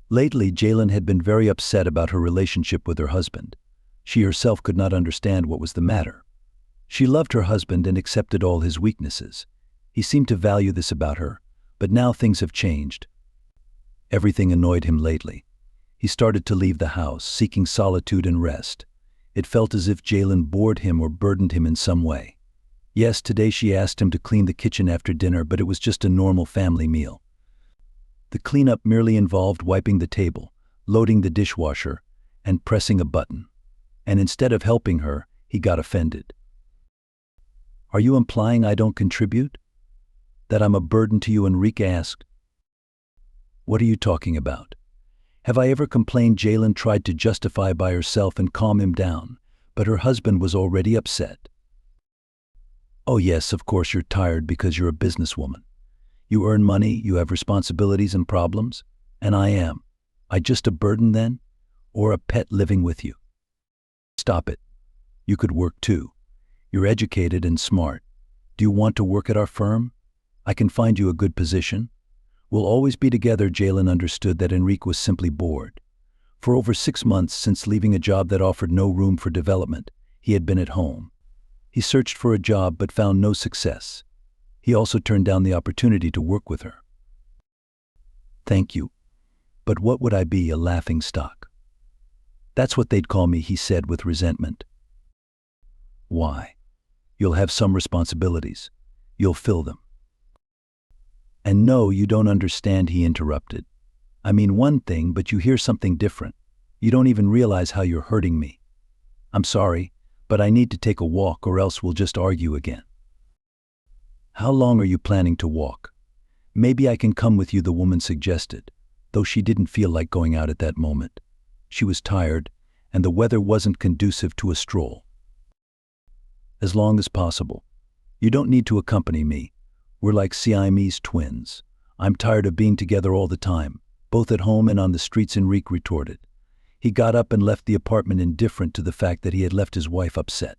Lately, Jalen had been very upset about her relationship with her husband. She herself could not understand what was the matter. She loved her husband and accepted all his weaknesses. He seemed to value this about her, but now things have changed. Everything annoyed him lately. He started to leave the house, seeking solitude and rest. It felt as if Jalen bored him or burdened him in some way. Yes, today she asked him to clean the kitchen after dinner, but it was just a normal family meal. The cleanup merely involved wiping the table, loading the dishwasher, and pressing a button. And instead of helping her, he got offended. "Are you implying I don't contribute? That I'm a burden to you?" Enrique asked. "What are you talking about? Have I ever complained?" Jalen tried to justify by herself and calm him down, but her husband was already upset. "Oh yes, of course you're tired because you're a businesswoman. You earn money, you have responsibilities and problems, and I am. I just a burden then? Or a pet living with you?" "Stop it. You could work too. You're educated and smart. Do you want to work at our firm? I can find you a good position. We'll always be together." Jalen understood that Enrique was simply bored. For over 6 months since leaving a job that offered no room for development, he had been at home. He searched for a job but found no success. He also turned down the opportunity to work with her. "Thank you. But what would I be, a laughing stock?" "That's what they'd call me," he said with resentment. "Why? You'll have some responsibilities. You'll fill them." "And no, you don't understand," he interrupted. "I mean one thing, but you hear something different. You don't even realize how you're hurting me. I'm sorry, but I need to take a walk or else we'll just argue again." "How long are you planning to walk?" "Maybe I can come with you," the woman suggested, though she didn't feel like going out at that moment. She was tired, and the weather wasn't conducive to a stroll. "As long as possible. You don't need to accompany me. We're like Siamese twins. I'm tired of being together all the time, both at home and on the streets," Enrique retorted. He got up and left the apartment, indifferent to the fact that he had left his wife upset.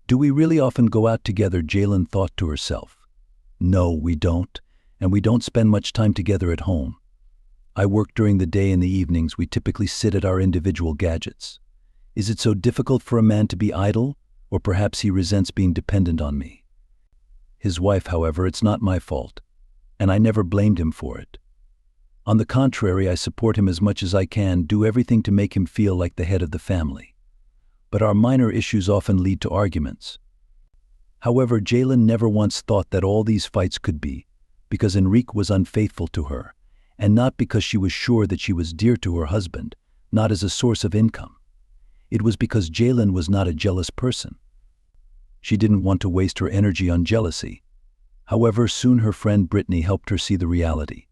"Do we really often go out together?" Jalen thought to herself. "No, we don't, and we don't spend much time together at home. I work during the day, and the evenings we typically sit at our individual gadgets. Is it so difficult for a man to be idle, or perhaps he resents being dependent on me? His wife, however, it's not my fault, and I never blamed him for it. On the contrary, I support him as much as I can, do everything to make him feel like the head of the family. But our minor issues often lead to arguments." However, Jalen never once thought that all these fights could be because Enrique was unfaithful to her, and not because she was sure that she was dear to her husband, not as a source of income. It was because Jalen was not a jealous person. She didn't want to waste her energy on jealousy. However, soon her friend Brittany helped her see the reality.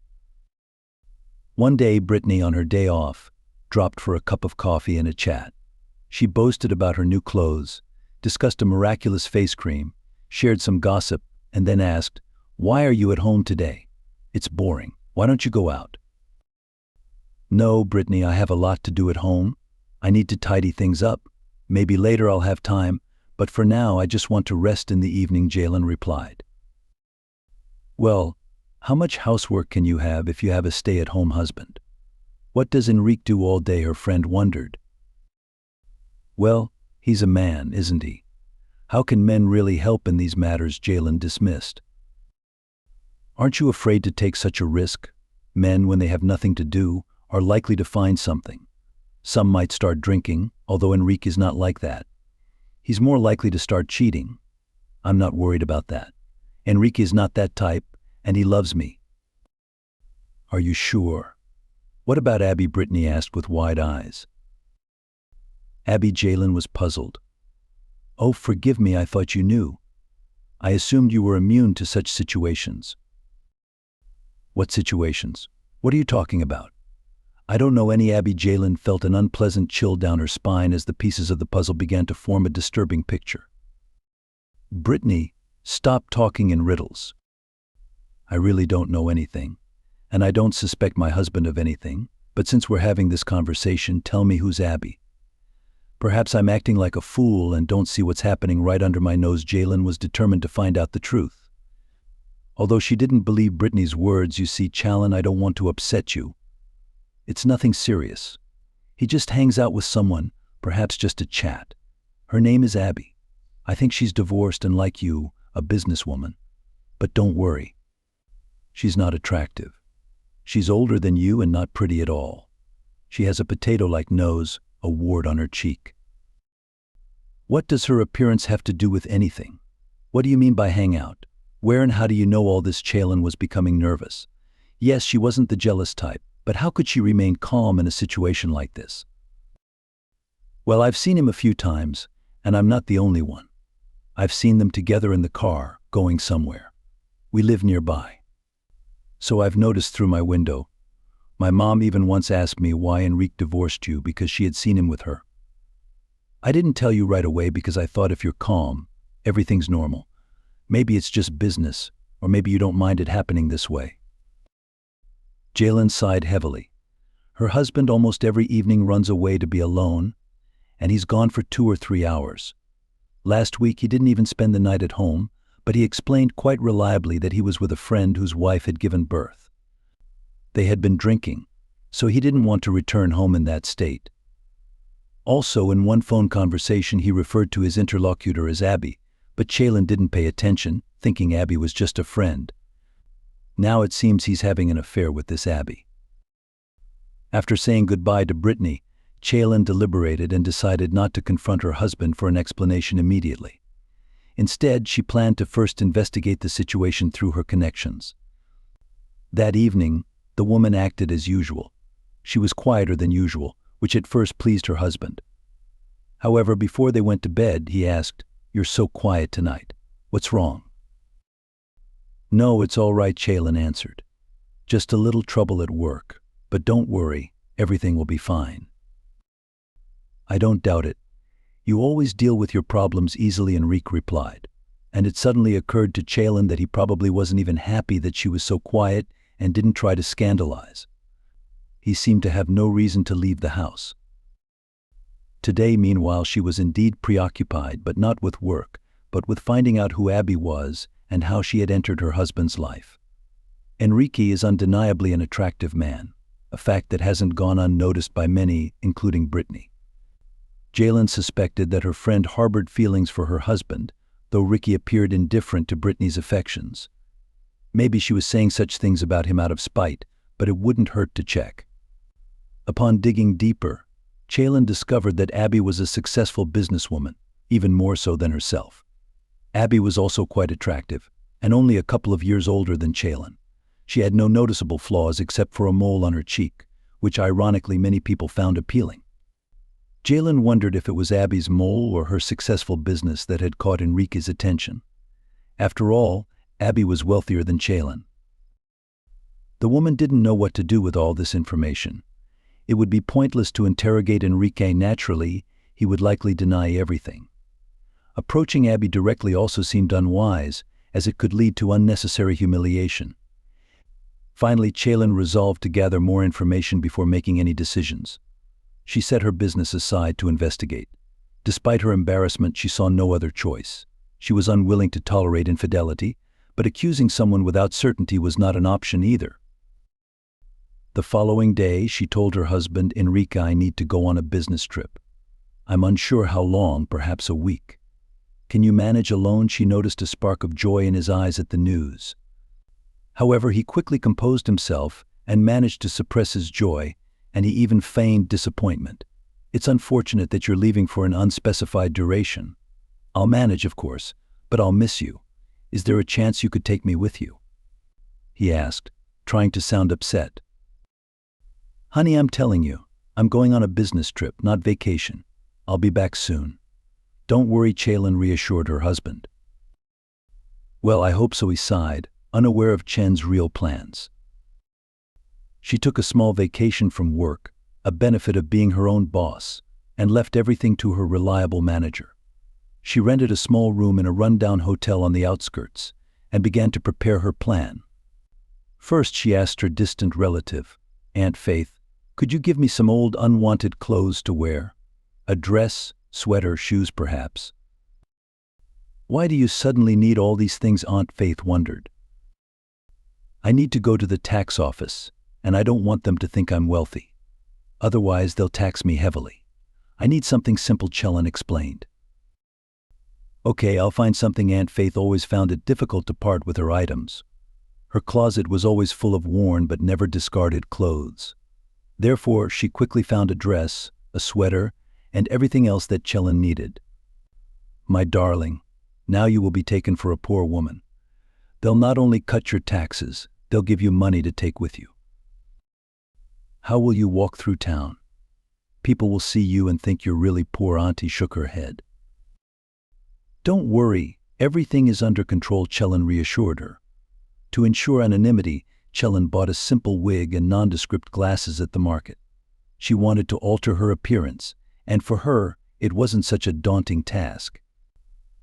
One day, Brittany, on her day off, dropped for a cup of coffee and a chat. She boasted about her new clothes, discussed a miraculous face cream, shared some gossip, and then asked, "Why are you at home today? It's boring. Why don't you go out?" "No, Brittany, I have a lot to do at home. I need to tidy things up. Maybe later I'll have time, but for now I just want to rest in the evening," Jalen replied. "Well, how much housework can you have if you have a stay-at-home husband? What does Enrique do all day?" her friend wondered. "Well, he's a man, isn't he? How can men really help in these matters?" Jalen dismissed. "Aren't you afraid to take such a risk? Men, when they have nothing to do, are likely to find something. Some might start drinking, although Enrique is not like that. He's more likely to start cheating. I'm not worried about that. Enrique is not that type, and he loves me." "Are you sure? What about Abby?" Brittany asked with wide eyes. "Abby?" Jalen was puzzled. "Oh, forgive me, I thought you knew. I assumed you were immune to such situations." "What situations? What are you talking about?" "I don't know any." Abby Jalen felt an unpleasant chill down her spine as the pieces of the puzzle began to form a disturbing picture. "Brittany, stop talking in riddles. I really don't know anything, and I don't suspect my husband of anything, but since we're having this conversation, tell me, who's Abby?" "Perhaps I'm acting like a fool and don't see what's happening right under my nose." Jalen was determined to find out the truth. Although she didn't believe Brittany's words, "You see, Challen, I don't want to upset you, It's nothing serious. He just hangs out with someone, perhaps just to chat. Her name is Abby. I think she's divorced and like you, a businesswoman. But don't worry. She's not attractive. She's older than you and not pretty at all. She has a potato-like nose, a wart on her cheek. What does her appearance have to do with anything? What do you mean by hang out? Where and how do you know all this? Challen was becoming nervous. Yes, she wasn't the jealous type, but how could she remain calm in a situation like this? Well, I've seen him a few times, and I'm not the only one. I've seen them together in the car, going somewhere. We live nearby. So I've noticed through my window. My mom even once asked me why Enrique divorced you because she had seen him with her. I didn't tell you right away because I thought if you're calm, everything's normal. Maybe it's just business, or maybe you don't mind it happening this way. Jalen sighed heavily. Her husband almost every evening runs away to be alone, and he's gone for 2 or 3 hours. Last week he didn't even spend the night at home, but he explained quite reliably that he was with a friend whose wife had given birth. They had been drinking, so he didn't want to return home in that state. Also, in one phone conversation he referred to his interlocutor as Abby, but Jalen didn't pay attention, thinking Abby was just a friend. Now it seems he's having an affair with this Abby. After saying goodbye to Brittany, Jalen deliberated and decided not to confront her husband for an explanation immediately. Instead, she planned to first investigate the situation through her connections. That evening, the woman acted as usual. She was quieter than usual, which at first pleased her husband. However, before they went to bed, he asked, "You're so quiet tonight. What's wrong?" "No, it's all right," Jalen answered. "Just a little trouble at work, but don't worry, everything will be fine." "I don't doubt it. You always deal with your problems easily," Enrique replied, and it suddenly occurred to Jalen that he probably wasn't even happy that she was so quiet and didn't try to scandalize. He seemed to have no reason to leave the house. Today, meanwhile, she was indeed preoccupied, but not with work, but with finding out who Abby was and how she had entered her husband's life. Enrique is undeniably an attractive man, a fact that hasn't gone unnoticed by many, including Brittany. Jalen suspected that her friend harbored feelings for her husband, though Ricky appeared indifferent to Brittany's affections. Maybe she was saying such things about him out of spite, but it wouldn't hurt to check. Upon digging deeper, Jalen discovered that Abby was a successful businesswoman, even more so than herself. Abby was also quite attractive, and only a couple of years older than Jalen. She had no noticeable flaws except for a mole on her cheek, which ironically many people found appealing. Jalen wondered if it was Abby's mole or her successful business that had caught Enrique's attention. After all, Abby was wealthier than Jalen. The woman didn't know what to do with all this information. It would be pointless to interrogate Enrique naturally, he would likely deny everything. Approaching Abby directly also seemed unwise, as it could lead to unnecessary humiliation. Finally, Jalen resolved to gather more information before making any decisions. She set her business aside to investigate. Despite her embarrassment, she saw no other choice. She was unwilling to tolerate infidelity, but accusing someone without certainty was not an option either. The following day, she told her husband, "Enrique, I need to go on a business trip. I'm unsure how long, perhaps a week. Can you manage alone?" She noticed a spark of joy in his eyes at the news. However, he quickly composed himself and managed to suppress his joy, and he even feigned disappointment. "It's unfortunate that you're leaving for an unspecified duration. I'll manage, of course, but I'll miss you. Is there a chance you could take me with you?" he asked, trying to sound upset. "Honey, I'm telling you, I'm going on a business trip, not vacation. I'll be back soon." "Don't worry," Jalen reassured her husband. "Well, I hope so," he sighed, unaware of Chen's real plans. She took a small vacation from work, a benefit of being her own boss, and left everything to her reliable manager. She rented a small room in a rundown hotel on the outskirts and began to prepare her plan. First, she asked her distant relative, Aunt Faith, "Could you give me some old unwanted clothes to wear? A dress, sweater, shoes perhaps." "Why do you suddenly need all these things?" Aunt Faith wondered. "I need to go to the tax office, and I don't want them to think I'm wealthy." Otherwise, they'll tax me heavily. I need something simple, Chellan explained. Okay, I'll find something. Aunt Faith always found it difficult to part with her items. Her closet was always full of worn but never discarded clothes. Therefore, she quickly found a dress, a sweater, and everything else that Chellan needed. My darling, now you will be taken for a poor woman. They'll not only cut your taxes, they'll give you money to take with you. How will you walk through town? People will see you and think you're really poor. Auntie shook her head. Don't worry, everything is under control, Chellan reassured her. To ensure anonymity, Chellan bought a simple wig and nondescript glasses at the market. She wanted to alter her appearance, and for her, it wasn't such a daunting task.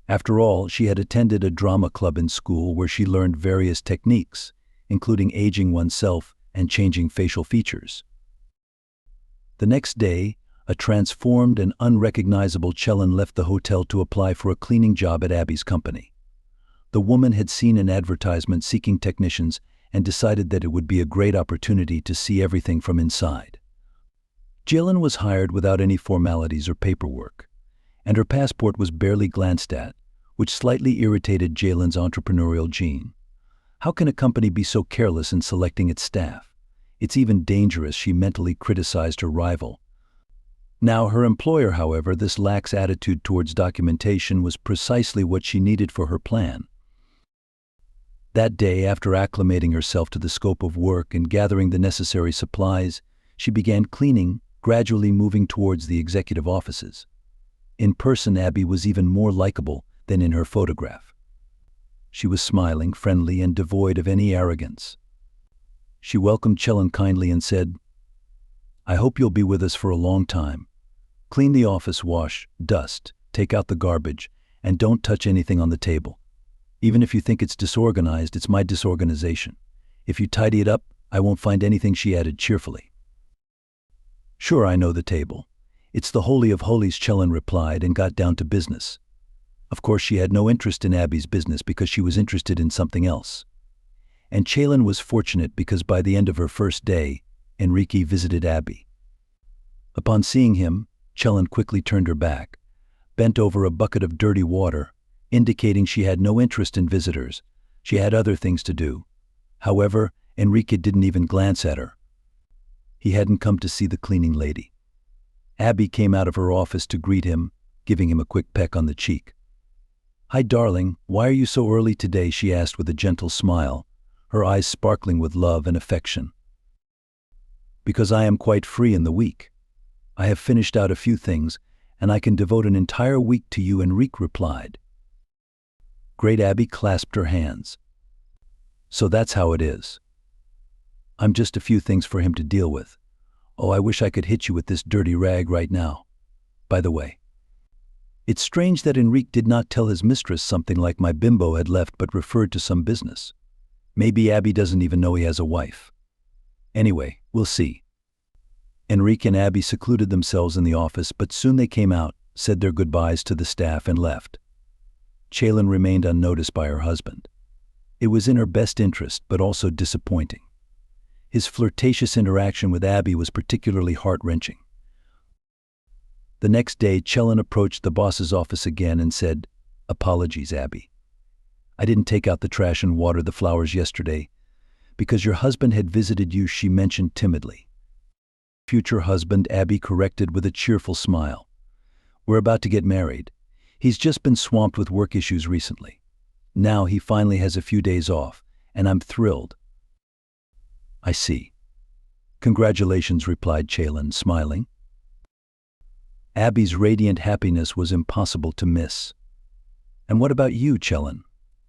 After all, she had attended a drama club in school where she learned various techniques, including aging oneself and changing facial features. The next day, a transformed and unrecognizable Chellan left the hotel to apply for a cleaning job at Abby's company. The woman had seen an advertisement seeking technicians and decided that it would be a great opportunity to see everything from inside. Chellan was hired without any formalities or paperwork, and her passport was barely glanced at, which slightly irritated Chellan's entrepreneurial gene. How can a company be so careless in selecting its staff? It's even dangerous, she mentally criticized her rival. Now, her employer, however, this lax attitude towards documentation was precisely what she needed for her plan. That day, after acclimating herself to the scope of work and gathering the necessary supplies, she began cleaning, gradually moving towards the executive offices. In person, Abby was even more likable than in her photograph. She was smiling, friendly, and devoid of any arrogance. She welcomed Chellan kindly and said, I hope you'll be with us for a long time. Clean the office, wash, dust, take out the garbage, and don't touch anything on the table. Even if you think it's disorganized, it's my disorganization. If you tidy it up, I won't find anything, she added cheerfully. Sure, I know the table. It's the Holy of Holies, Chellan replied and got down to business. Of course, she had no interest in Abby's business because she was interested in something else. And Chellan was fortunate because by the end of her first day, Enrique visited Abby. Upon seeing him, Chellan quickly turned her back, bent over a bucket of dirty water, indicating she had no interest in visitors. She had other things to do. However, Enrique didn't even glance at her. He hadn't come to see the cleaning lady. Abby came out of her office to greet him, giving him a quick peck on the cheek. Hi, darling, why are you so early today? She asked with a gentle smile, her eyes sparkling with love and affection. Because I am quite free in the week. I have finished out a few things, and I can devote an entire week to you, Enrique replied. Great, Abby clasped her hands. So that's how it is. I'm just a few things for him to deal with. Oh, I wish I could hit you with this dirty rag right now. By the way, it's strange that Enrique did not tell his mistress something like my bimbo had left but referred to some business. Maybe Abby doesn't even know he has a wife. Anyway, we'll see. Enrique and Abby secluded themselves in the office, but soon they came out, said their goodbyes to the staff, and left. Chellan remained unnoticed by her husband. It was in her best interest, but also disappointing. His flirtatious interaction with Abby was particularly heart-wrenching. The next day, Chellan approached the boss's office again and said, Apologies, Abby. I didn't take out the trash and water the flowers yesterday because your husband had visited you, she mentioned timidly. Future husband, Abby corrected with a cheerful smile. We're about to get married. He's just been swamped with work issues recently. Now he finally has a few days off, and I'm thrilled. I see. Congratulations, replied Chellan, smiling. Abby's radiant happiness was impossible to miss. And what about you, Chellan?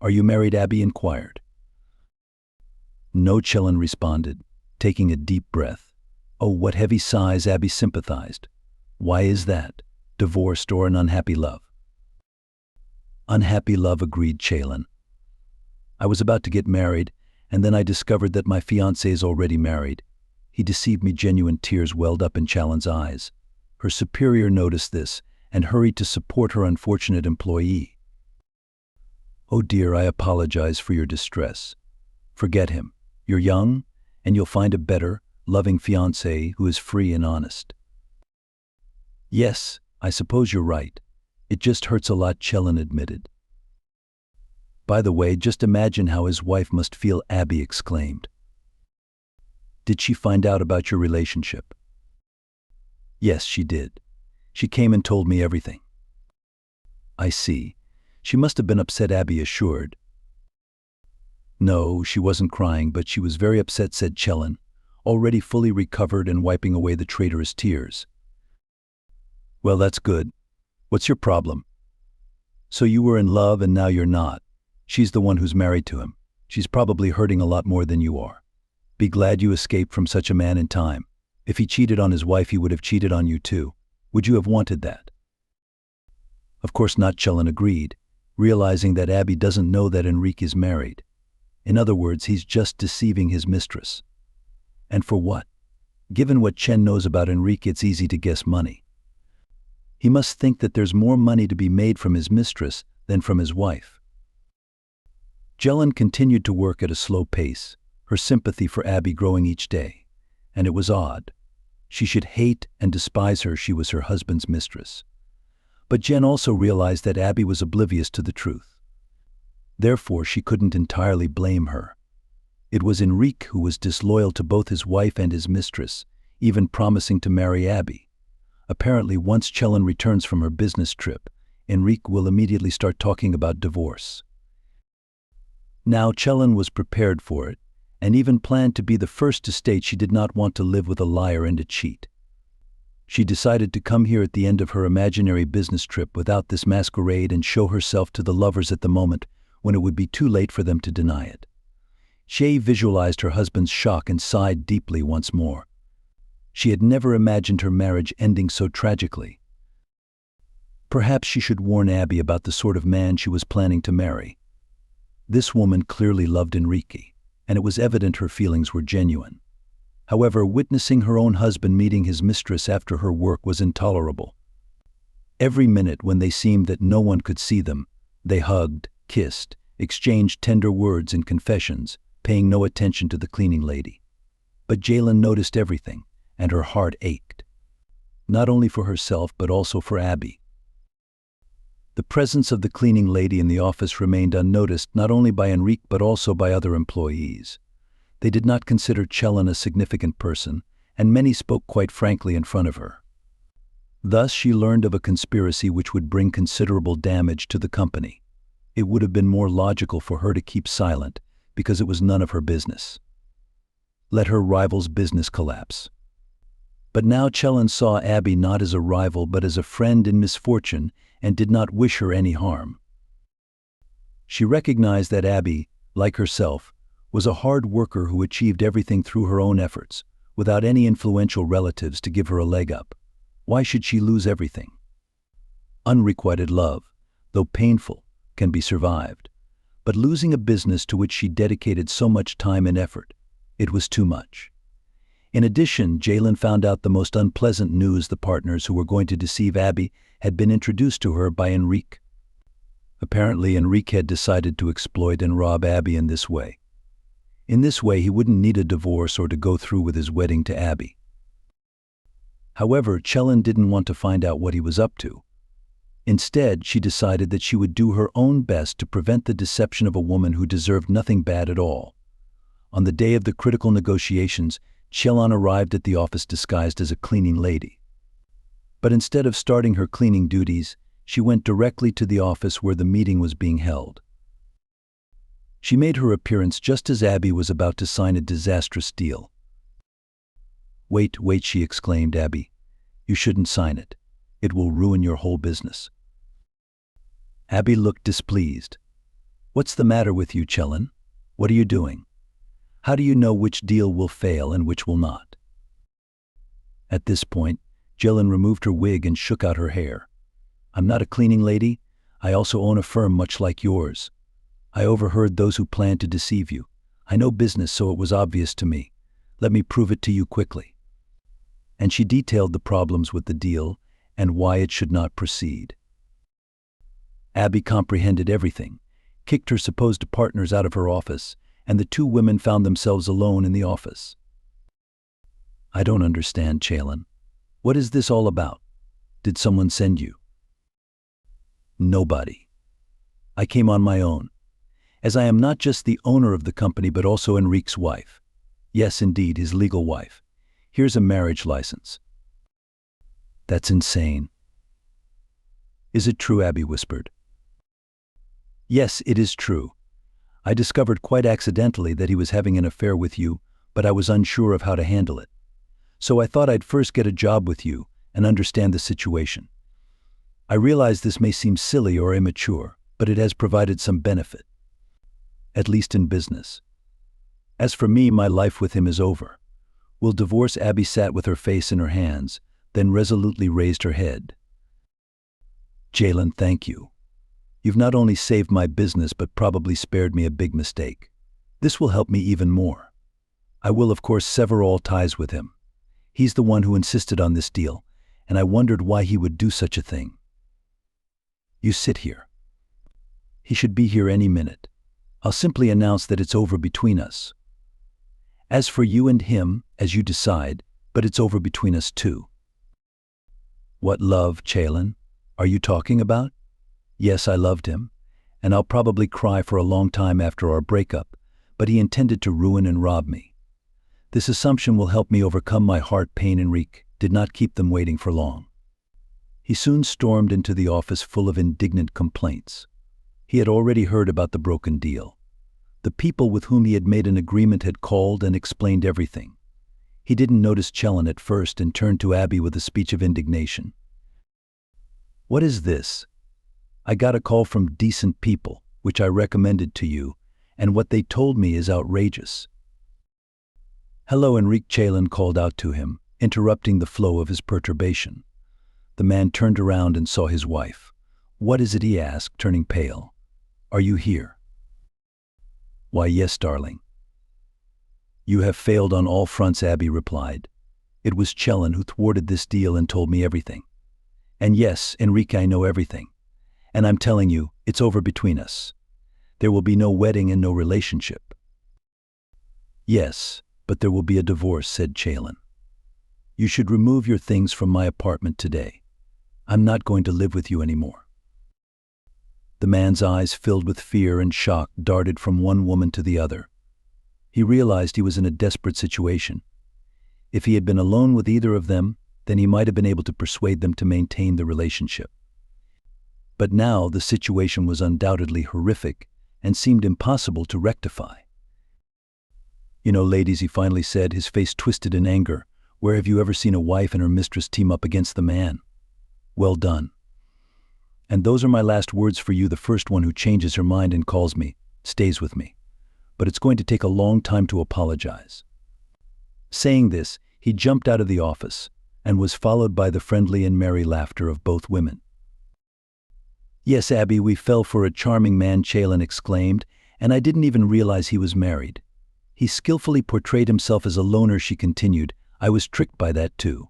Are you married? Abby inquired. No, Chellan responded, taking a deep breath. Oh, what heavy sighs, Abby sympathized. Why is that? Divorced or an unhappy love? Unhappy love, agreed Chellan. I was about to get married, and then I discovered that my fiancé is already married. He deceived me. Genuine tears welled up in Chellan's eyes. Her superior noticed this and hurried to support her unfortunate employee. Oh dear, I apologize for your distress. Forget him. You're young, and you'll find a better, loving fiancé who is free and honest. Yes, I suppose you're right. It just hurts a lot, Chellan admitted. By the way, just imagine how his wife must feel, Abby exclaimed. Did she find out about your relationship? Yes, she did. She came and told me everything. I see. She must have been upset, Abby assured. No, she wasn't crying, but she was very upset, said Chellan, already fully recovered and wiping away the traitorous tears. Well, that's good. What's your problem? So you were in love and now you're not. She's the one who's married to him. She's probably hurting a lot more than you are. Be glad you escaped from such a man in time. If he cheated on his wife, he would have cheated on you too. Would you have wanted that? Of course not, Chellan agreed, realizing that Abby doesn't know that Enrique is married. In other words, he's just deceiving his mistress. And for what? Given what Chen knows about Enrique, it's easy to guess money. He must think that there's more money to be made from his mistress than from his wife. Chellan continued to work at a slow pace, her sympathy for Abby growing each day. And it was odd. She should hate and despise her, she was her husband's mistress. But Jen also realized that Abby was oblivious to the truth. Therefore, she couldn't entirely blame her. It was Enrique who was disloyal to both his wife and his mistress, even promising to marry Abby. Apparently, once Chellan returns from her business trip, Enrique will immediately start talking about divorce. Now Chellan was prepared for it, and even planned to be the first to state she did not want to live with a liar and a cheat. She decided to come here at the end of her imaginary business trip without this masquerade and show herself to the lovers at the moment when it would be too late for them to deny it. She visualized her husband's shock and sighed deeply once more. She had never imagined her marriage ending so tragically. Perhaps she should warn Abby about the sort of man she was planning to marry. This woman clearly loved Enrique, and it was evident her feelings were genuine. However, witnessing her own husband meeting his mistress after her work was intolerable. Every minute when they seemed that no one could see them, they hugged, kissed, exchanged tender words and confessions, paying no attention to the cleaning lady. But Jalen noticed everything, and her heart ached. Not only for herself, but also for Abby. The presence of the cleaning lady in the office remained unnoticed not only by Enrique but also by other employees. They did not consider Chellan a significant person, and many spoke quite frankly in front of her. Thus she learned of a conspiracy which would bring considerable damage to the company. It would have been more logical for her to keep silent, because it was none of her business. Let her rival's business collapse. But now Chellan saw Abby not as a rival but as a friend in misfortune, and did not wish her any harm. She recognized that Abby, like herself, was a hard worker who achieved everything through her own efforts, without any influential relatives to give her a leg up. Why should she lose everything? Unrequited love, though painful, can be survived. But losing a business to which she dedicated so much time and effort, it was too much. In addition, Jalen found out the most unpleasant news: the partners who were going to deceive Abby had been introduced to her by Enrique. Apparently, Enrique had decided to exploit and rob Abby in this way. In this way, he wouldn't need a divorce or to go through with his wedding to Abby. However, Chellan didn't want to find out what he was up to. Instead, she decided that she would do her own best to prevent the deception of a woman who deserved nothing bad at all. On the day of the critical negotiations, Chellan arrived at the office disguised as a cleaning lady. But instead of starting her cleaning duties, she went directly to the office where the meeting was being held. She made her appearance just as Abby was about to sign a disastrous deal. "Wait, wait," she exclaimed, "Abby. You shouldn't sign it. It will ruin your whole business." Abby looked displeased. "What's the matter with you, Chellan? What are you doing? How do you know which deal will fail and which will not?" At this point, Chellan removed her wig and shook out her hair. "I'm not a cleaning lady. I also own a firm much like yours. I overheard those who planned to deceive you. I know business, so it was obvious to me. Let me prove it to you quickly." And she detailed the problems with the deal and why it should not proceed. Abby comprehended everything, kicked her supposed partners out of her office, and the two women found themselves alone in the office. I don't understand, Chalon. What is this all about? Did someone send you? Nobody. I came on my own, as I am not just the owner of the company but also Enrique's wife. Yes, indeed, his legal wife. Here's a marriage license. That's insane. Is it true? Abby whispered. Yes, it is true. I discovered quite accidentally that he was having an affair with you, but I was unsure of how to handle it. So I thought I'd first get a job with you and understand the situation. I realize this may seem silly or immature, but it has provided some benefit. At least in business. As for me, my life with him is over. We'll divorce. Abby sat with her face in her hands, then resolutely raised her head. Chalon, thank you. You've not only saved my business but probably spared me a big mistake. This will help me even more. I will, of course, sever all ties with him. He's the one who insisted on this deal, and I wondered why he would do such a thing. You sit here. He should be here any minute. I'll simply announce that it's over between us. As for you and him, as you decide, but it's over between us too. What love, Chalon, are you talking about? Yes, I loved him, and I'll probably cry for a long time after our breakup, but he intended to ruin and rob me. This assumption will help me overcome my heart pain. Enrique did not keep them waiting for long. He soon stormed into the office full of indignant complaints. He had already heard about the broken deal. The people with whom he had made an agreement had called and explained everything. He didn't notice Chalon at first and turned to Abby with a speech of indignation. What is this? I got a call from decent people, which I recommended to you, and what they told me is outrageous. Hello, Enrique, Chalon called out to him, interrupting the flow of his perturbation. The man turned around and saw his wife. What is it? He asked, turning pale. Are you here? Why, yes, darling. You have failed on all fronts, Abby replied. It was Chalon who thwarted this deal and told me everything. And yes, Enrique, I know everything. And I'm telling you, it's over between us. There will be no wedding and no relationship. Yes, but there will be a divorce, said Chalon. You should remove your things from my apartment today. I'm not going to live with you anymore. The man's eyes, filled with fear and shock, darted from one woman to the other. He realized he was in a desperate situation. If he had been alone with either of them, then he might have been able to persuade them to maintain the relationship. But now the situation was undoubtedly horrific and seemed impossible to rectify. You know, ladies, he finally said, his face twisted in anger, where have you ever seen a wife and her mistress team up against the man? Well done. And those are my last words for you. The first one who changes her mind and calls me, stays with me. But it's going to take a long time to apologize. Saying this, he jumped out of the office and was followed by the friendly and merry laughter of both women. Yes, Abby, we fell for a charming man, Chalon exclaimed, and I didn't even realize he was married. He skillfully portrayed himself as a loner, she continued. I was tricked by that too.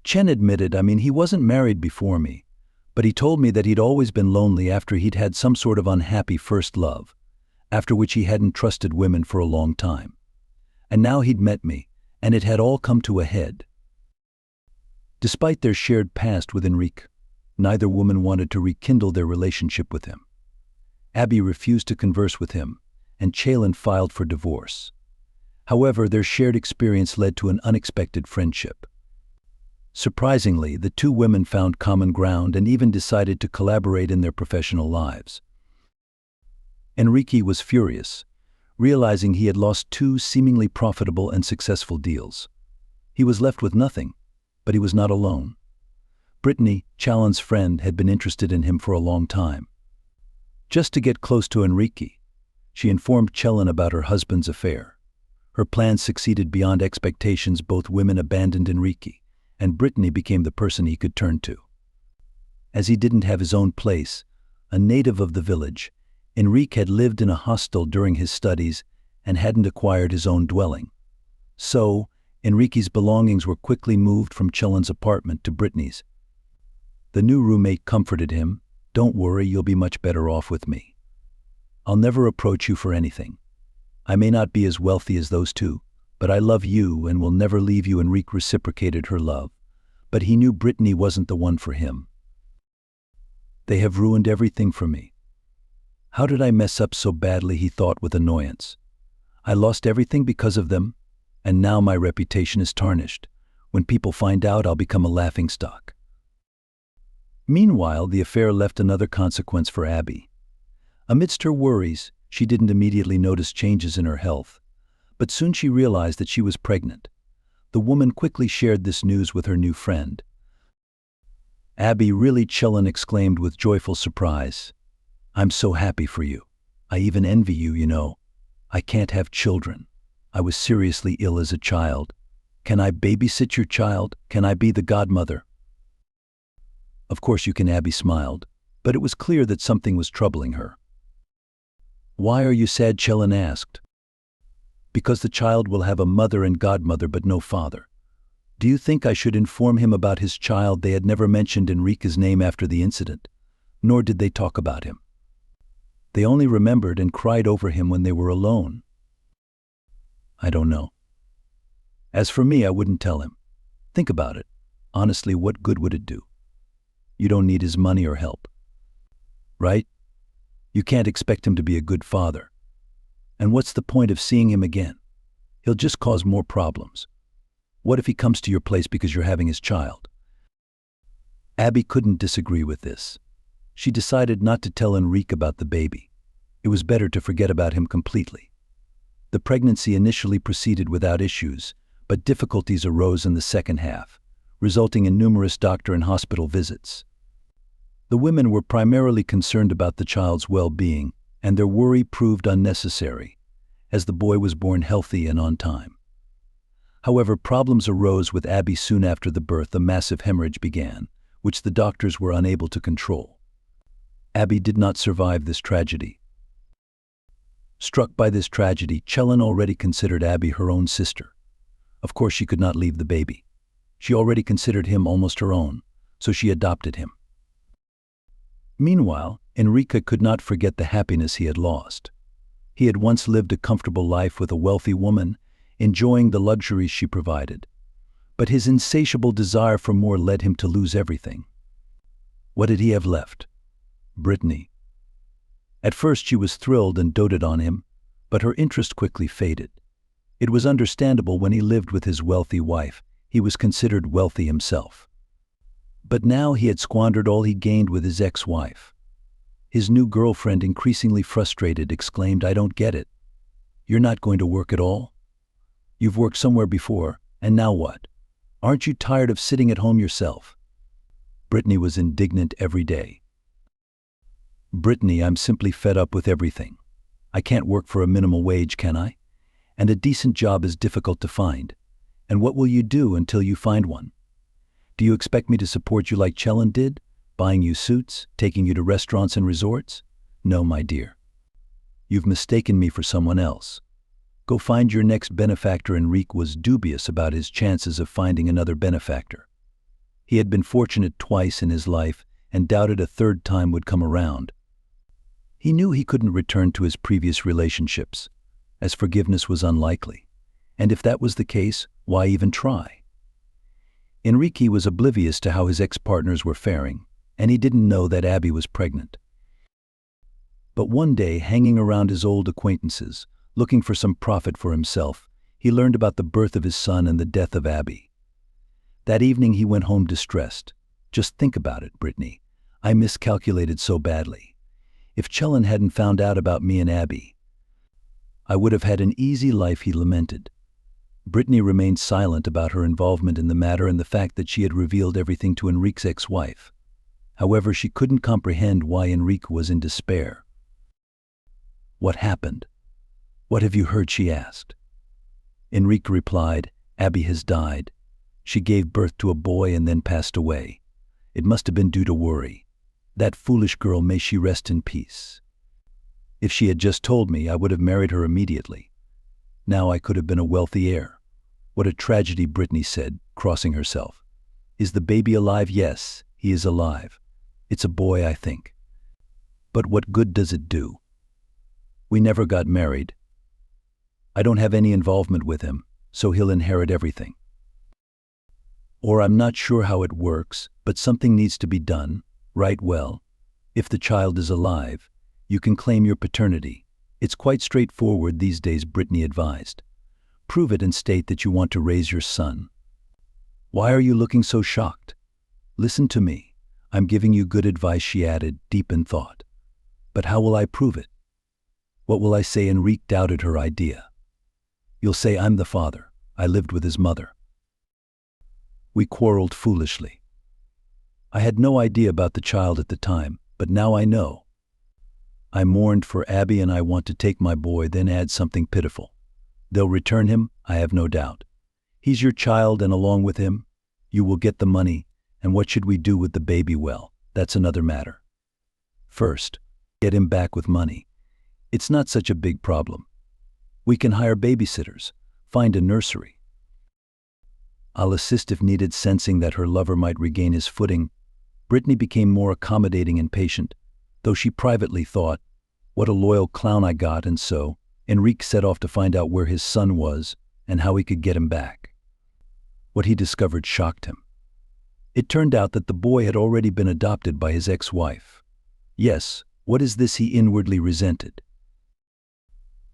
Chen admitted, he wasn't married before me, but he told me that he'd always been lonely after he'd had some sort of unhappy first love, after which he hadn't trusted women for a long time. And now he'd met me, and it had all come to a head. Despite their shared past with Enrique, neither woman wanted to rekindle their relationship with him. Abby refused to converse with him, and Chalon filed for divorce. However, their shared experience led to an unexpected friendship. Surprisingly, the two women found common ground and even decided to collaborate in their professional lives. Enrique was furious, realizing he had lost two seemingly profitable and successful deals. He was left with nothing, but he was not alone. Brittany, Chalon's friend, had been interested in him for a long time. Just to get close to Enrique, she informed Chalon about her husband's affair. Her plans succeeded beyond expectations. Both women abandoned Enrique, and Brittany became the person he could turn to. As he didn't have his own place, a native of the village, Enrique had lived in a hostel during his studies and hadn't acquired his own dwelling. So, Enrique's belongings were quickly moved from Chalon's apartment to Brittany's. The new roommate comforted him. Don't worry, you'll be much better off with me. I'll never approach you for anything. I may not be as wealthy as those two, but I love you and will never leave you." Enrique reciprocated her love, but he knew Brittany wasn't the one for him. "They have ruined everything for me. How did I mess up so badly?" he thought with annoyance. "I lost everything because of them, and now my reputation is tarnished. When people find out, I'll become a laughingstock." Meanwhile, the affair left another consequence for Abby. Amidst her worries, she didn't immediately notice changes in her health, but soon she realized that she was pregnant. The woman quickly shared this news with her new friend. "Abby, really?" Chellen exclaimed with joyful surprise. "I'm so happy for you. I even envy you, you know. I can't have children. I was seriously ill as a child. Can I babysit your child? Can I be the godmother?" "Of course you can," Abby smiled, but it was clear that something was troubling her. "Why are you sad?" Chellen asked. "Because the child will have a mother and godmother but no father. Do you think I should inform him about his child?" They had never mentioned Enrique's name after the incident, nor did they talk about him. They only remembered and cried over him when they were alone. "I don't know. As for me, I wouldn't tell him. Think about it. Honestly, what good would it do? You don't need his money or help. Right? You can't expect him to be a good father. And what's the point of seeing him again? He'll just cause more problems. What if he comes to your place because you're having his child?" Abby couldn't disagree with this. She decided not to tell Enrique about the baby. It was better to forget about him completely. The pregnancy initially proceeded without issues, but difficulties arose in the second half, resulting in numerous doctor and hospital visits. The women were primarily concerned about the child's well-being, and their worry proved unnecessary, as the boy was born healthy and on time. However, problems arose with Abby soon after the birth. A massive hemorrhage began, which the doctors were unable to control. Abby did not survive this tragedy. Struck by this tragedy, Chellen already considered Abby her own sister. Of course, she could not leave the baby. She already considered him almost her own, so she adopted him. Meanwhile, Enrique could not forget the happiness he had lost. He had once lived a comfortable life with a wealthy woman, enjoying the luxuries she provided. But his insatiable desire for more led him to lose everything. What did he have left? Brittany. At first she was thrilled and doted on him, but her interest quickly faded. It was understandable. When he lived with his wealthy wife, he was considered wealthy himself. But now he had squandered all he gained with his ex-wife. His new girlfriend, increasingly frustrated, exclaimed, "I don't get it. You're not going to work at all? You've worked somewhere before, and now what? Aren't you tired of sitting at home yourself?" Brittany was indignant every day. "Brittany, I'm simply fed up with everything. I can't work for a minimum wage, can I? And a decent job is difficult to find. And what will you do until you find one? Do you expect me to support you like Chellen did, buying you suits, taking you to restaurants and resorts? No, my dear. You've mistaken me for someone else. Go find your next benefactor." Enrique was dubious about his chances of finding another benefactor. He had been fortunate twice in his life and doubted a third time would come around. He knew he couldn't return to his previous relationships, as forgiveness was unlikely. And if that was the case, why even try? Enrique was oblivious to how his ex-partners were faring, and he didn't know that Abby was pregnant. But one day, hanging around his old acquaintances, looking for some profit for himself, he learned about the birth of his son and the death of Abby. That evening he went home distressed. "Just think about it, Brittany. I miscalculated so badly. If Chellen hadn't found out about me and Abby, I would have had an easy life," he lamented. Brittany remained silent about her involvement in the matter and the fact that she had revealed everything to Enrique's ex-wife. However, she couldn't comprehend why Enrique was in despair. "What happened? What have you heard?" she asked. Enrique replied, "Abby has died. She gave birth to a boy and then passed away. It must have been due to worry. That foolish girl, may she rest in peace. If she had just told me, I would have married her immediately. Now I could have been a wealthy heir. What a tragedy," Brittany said, crossing herself. "Is the baby alive?" "Yes, he is alive. It's a boy, I think. But what good does it do? We never got married. I don't have any involvement with him, so he'll inherit everything. Or I'm not sure how it works, but something needs to be done, right? Well, if the child is alive, you can claim your paternity. It's quite straightforward these days, Brittany advised. Prove it and state that you want to raise your son. Why are you looking so shocked? Listen to me. I'm giving you good advice, she added, deep in thought. But how will I prove it? What will I say? Enrique doubted her idea. You'll say I'm the father. I lived with his mother. We quarreled foolishly. I had no idea about the child at the time, but now I know. I mourned for Abby and I want to take my boy, then add something pitiful. They'll return him, I have no doubt. He's your child, and along with him, you will get the money. And what should we do with the baby? Well, that's another matter. First, get him back with money. It's not such a big problem. We can hire babysitters, find a nursery. I'll assist if needed. Sensing that her lover might regain his footing, Brittany became more accommodating and patient, though she privately thought, what a loyal clown I got. And so, Enrique set off to find out where his son was and how he could get him back. What he discovered shocked him. It turned out that the boy had already been adopted by his ex-wife. Yes, what is this? He inwardly resented.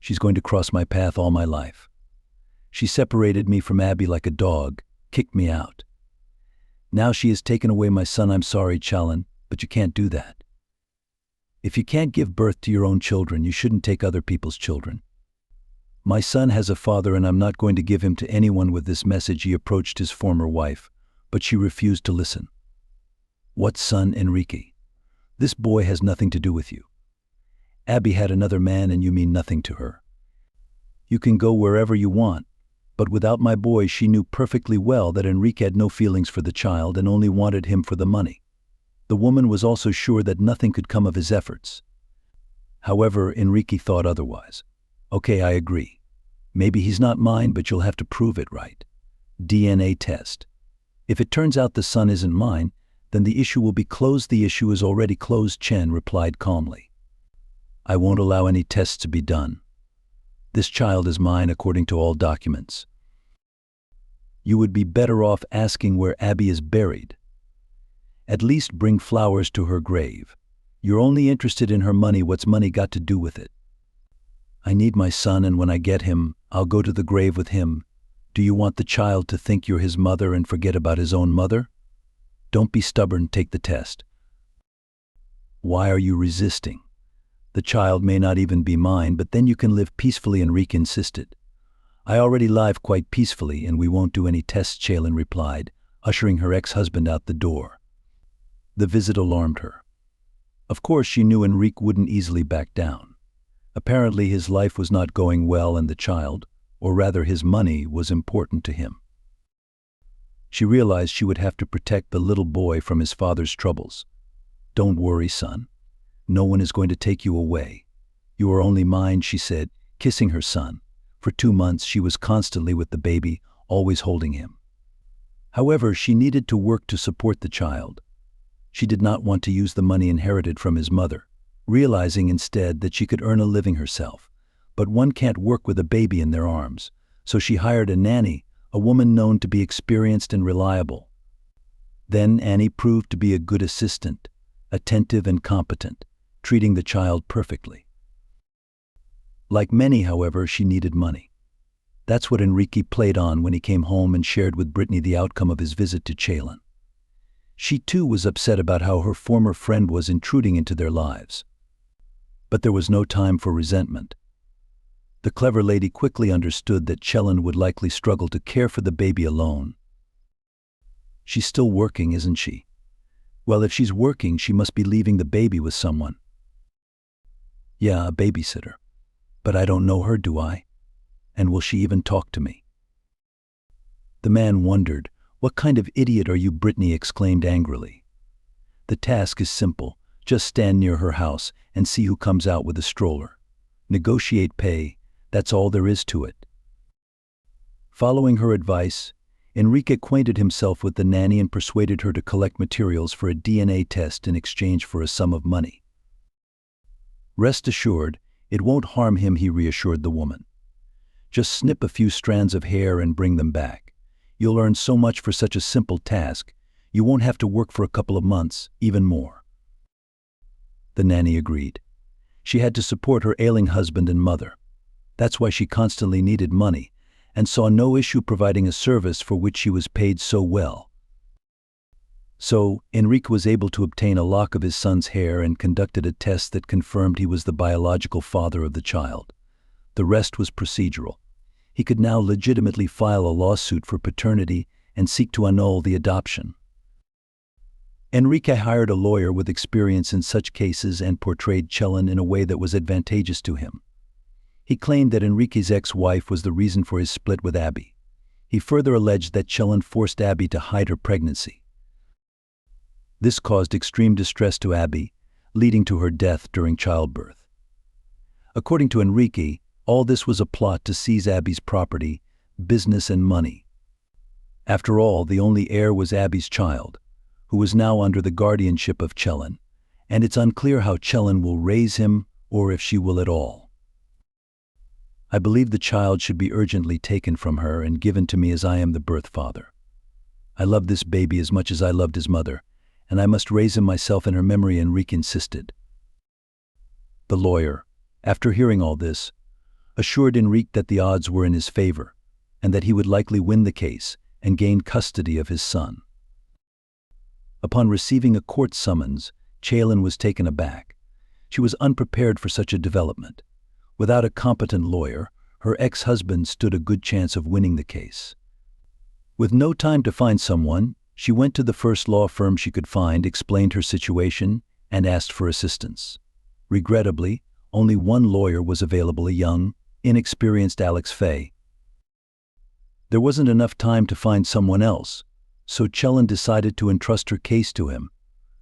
She's going to cross my path all my life. She separated me from Abby like a dog, kicked me out. Now she has taken away my son. I'm sorry, Challen, but you can't do that. If you can't give birth to your own children, you shouldn't take other people's children. My son has a father and I'm not going to give him to anyone. With this message he approached his former wife, but she refused to listen. What son, Enrique? This boy has nothing to do with you. Abby had another man and you mean nothing to her. You can go wherever you want, but without my boy. She knew perfectly well that Enrique had no feelings for the child and only wanted him for the money. The woman was also sure that nothing could come of his efforts. However, Enrique thought otherwise. Okay, I agree. Maybe he's not mine, but you'll have to prove it, right? DNA test. If it turns out the son isn't mine, then the issue will be closed. The issue is already closed, Chen replied calmly. I won't allow any tests to be done. This child is mine according to all documents. You would be better off asking where Abby is buried. At least bring flowers to her grave. You're only interested in her money. What's money got to do with it? I need my son, and when I get him, I'll go to the grave with him. Do you want the child to think you're his mother and forget about his own mother? Don't be stubborn, take the test. Why are you resisting? The child may not even be mine, but then you can live peacefully, Enrique insisted. I already live quite peacefully and we won't do any tests, Challen replied, ushering her ex-husband out the door. The visit alarmed her. Of course she knew Enrique wouldn't easily back down. Apparently his life was not going well and the child, or rather his money, was important to him. She realized she would have to protect the little boy from his father's troubles. Don't worry, son. No one is going to take you away. You are only mine, she said, kissing her son. For 2 months she was constantly with the baby, always holding him. However, she needed to work to support the child. She did not want to use the money inherited from his mother, realizing instead that she could earn a living herself. But one can't work with a baby in their arms, so she hired a nanny, a woman known to be experienced and reliable. Then Annie proved to be a good assistant, attentive and competent, treating the child perfectly. Like many, however, she needed money. That's what Enrique played on when he came home and shared with Brittany the outcome of his visit to Challen. She too was upset about how her former friend was intruding into their lives. But there was no time for resentment. The clever lady quickly understood that Challen would likely struggle to care for the baby alone. She's still working, isn't she? Well, if she's working, she must be leaving the baby with someone. Yeah, a babysitter. But I don't know her, do I? And will she even talk to me? The man wondered. What kind of idiot are you? Brittany exclaimed angrily. The task is simple. Just stand near her house and see who comes out with a stroller. Negotiate pay. That's all there is to it. Following her advice, Enrique acquainted himself with the nanny and persuaded her to collect materials for a DNA test in exchange for a sum of money. Rest assured, it won't harm him, he reassured the woman. Just snip a few strands of hair and bring them back. You'll earn so much for such a simple task. You won't have to work for a couple of months, even more." The nanny agreed. She had to support her ailing husband and mother. That's why she constantly needed money, and saw no issue providing a service for which she was paid so well. So, Enrique was able to obtain a lock of his son's hair and conducted a test that confirmed he was the biological father of the child. The rest was procedural. He could now legitimately file a lawsuit for paternity and seek to annul the adoption. Enrique hired a lawyer with experience in such cases and portrayed Chelin in a way that was advantageous to him. He claimed that Enrique's ex-wife was the reason for his split with Abby. He further alleged that Chelin forced Abby to hide her pregnancy. This caused extreme distress to Abby, leading to her death during childbirth. According to Enrique, all this was a plot to seize Abby's property, business, and money. After all, the only heir was Abby's child, who was now under the guardianship of Chelin, and it's unclear how Chelin will raise him or if she will at all. I believe the child should be urgently taken from her and given to me as I am the birth father. I love this baby as much as I loved his mother, and I must raise him myself in her memory, Enrique insisted. The lawyer, after hearing all this, assured Enrique that the odds were in his favor, and that he would likely win the case and gain custody of his son. Upon receiving a court summons, Chelin was taken aback. She was unprepared for such a development. Without a competent lawyer, her ex-husband stood a good chance of winning the case. With no time to find someone, she went to the first law firm she could find, explained her situation, and asked for assistance. Regrettably, only one lawyer was available, a young, inexperienced Alex Fay. There wasn't enough time to find someone else, so Chelin decided to entrust her case to him.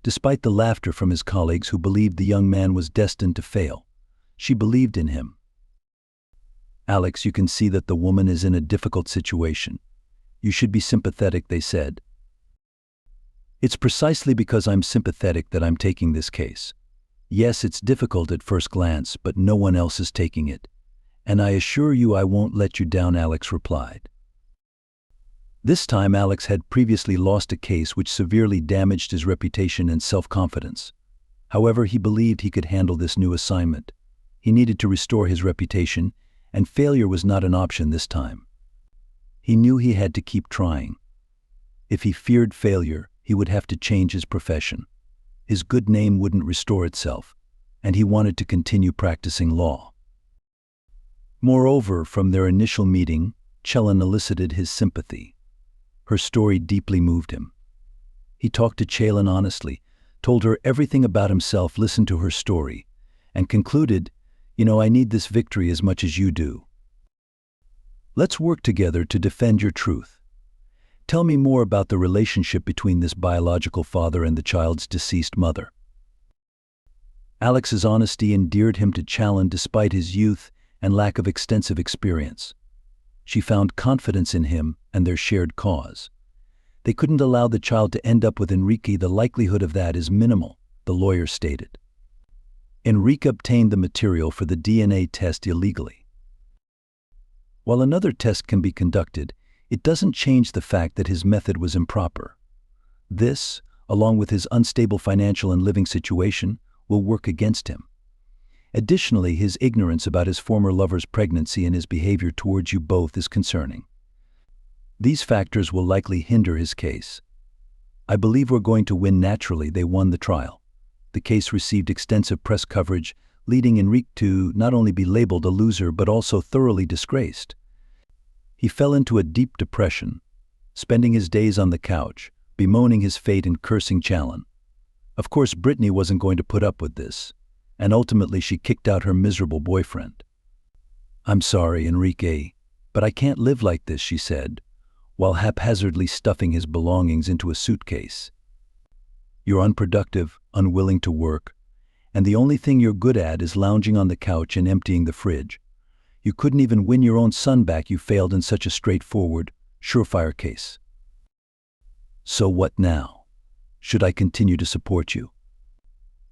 Despite the laughter from his colleagues who believed the young man was destined to fail, she believed in him. "Alex, you can see that the woman is in a difficult situation. You should be sympathetic," they said. "It's precisely because I'm sympathetic that I'm taking this case. Yes, it's difficult at first glance, but no one else is taking it. And I assure you I won't let you down," Alex replied. This time Alex had previously lost a case which severely damaged his reputation and self-confidence. However, he believed he could handle this new assignment. He needed to restore his reputation, and failure was not an option this time. He knew he had to keep trying. If he feared failure, he would have to change his profession. His good name wouldn't restore itself, and he wanted to continue practicing law. Moreover, from their initial meeting, Chelin elicited his sympathy. Her story deeply moved him. He talked to Chelin honestly, told her everything about himself, listened to her story, and concluded, I need this victory as much as you do. Let's work together to defend your truth. Tell me more about the relationship between this biological father and the child's deceased mother." Alex's honesty endeared him to Chelin despite his youth and lack of extensive experience. She found confidence in him and their shared cause. They couldn't allow the child to end up with Enrique. The likelihood of that is minimal, the lawyer stated. Enrique obtained the material for the DNA test illegally. While another test can be conducted, it doesn't change the fact that his method was improper. This, along with his unstable financial and living situation, will work against him. Additionally, his ignorance about his former lover's pregnancy and his behavior towards you both is concerning. These factors will likely hinder his case. "I believe we're going to win naturally." They won the trial. The case received extensive press coverage, leading Enrique to not only be labeled a loser but also thoroughly disgraced. He fell into a deep depression, spending his days on the couch, bemoaning his fate and cursing Chelin. Of course, Brittany wasn't going to put up with this, and ultimately she kicked out her miserable boyfriend. "I'm sorry, Enrique, but I can't live like this," she said, while haphazardly stuffing his belongings into a suitcase. "You're unproductive, unwilling to work, and the only thing you're good at is lounging on the couch and emptying the fridge. You couldn't even win your own son back. You failed in such a straightforward, surefire case. So what now? Should I continue to support you?"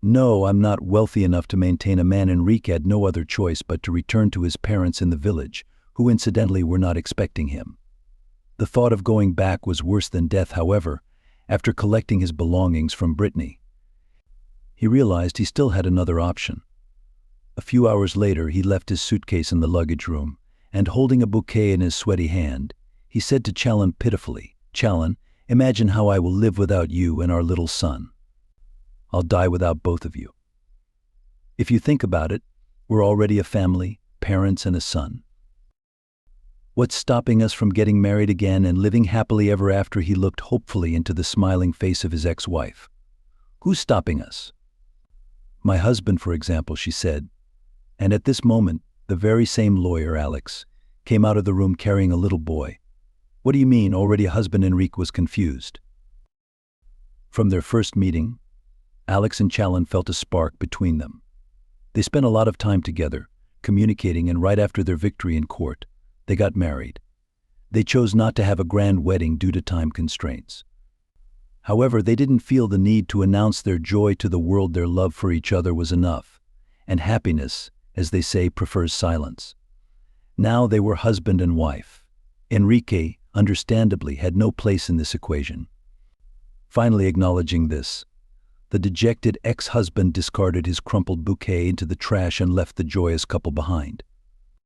"No, I'm not wealthy enough to maintain a man." Enrique had no other choice but to return to his parents in the village, who incidentally were not expecting him. The thought of going back was worse than death, however, after collecting his belongings from Brittany. He realized he still had another option. A few hours later, he left his suitcase in the luggage room, and holding a bouquet in his sweaty hand, he said to Callan pitifully, "Callan, imagine how I will live without you and our little son. I'll die without both of you. If you think about it, we're already a family, parents and a son. What's stopping us from getting married again and living happily ever after?" He looked hopefully into the smiling face of his ex-wife. "Who's stopping us?" "My husband, for example," she said. And at this moment, the very same lawyer, Alex, came out of the room carrying a little boy. "What do you mean, already a husband?" Enrique was confused. From their first meeting, Alex and Callan felt a spark between them. They spent a lot of time together, communicating, and right after their victory in court, they got married. They chose not to have a grand wedding due to time constraints. However, they didn't feel the need to announce their joy to the world. Their love for each other was enough, and happiness, as they say, prefers silence. Now they were husband and wife. Enrique, understandably, had no place in this equation. Finally acknowledging this, the dejected ex-husband discarded his crumpled bouquet into the trash and left the joyous couple behind.